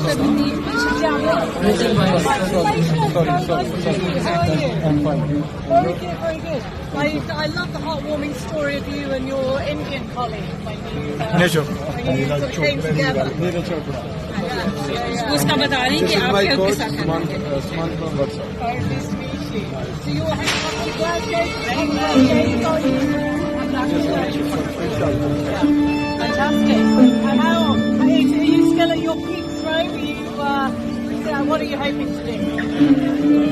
Very good, very good. I love the heartwarming story of you and your Indian colleague when you sort of came together. उसका बता रही कि आप के साथ Very nice to meet you. So you all had a happy birthday. Fantastic. And how are you still at your peak throw? What are you hoping to do?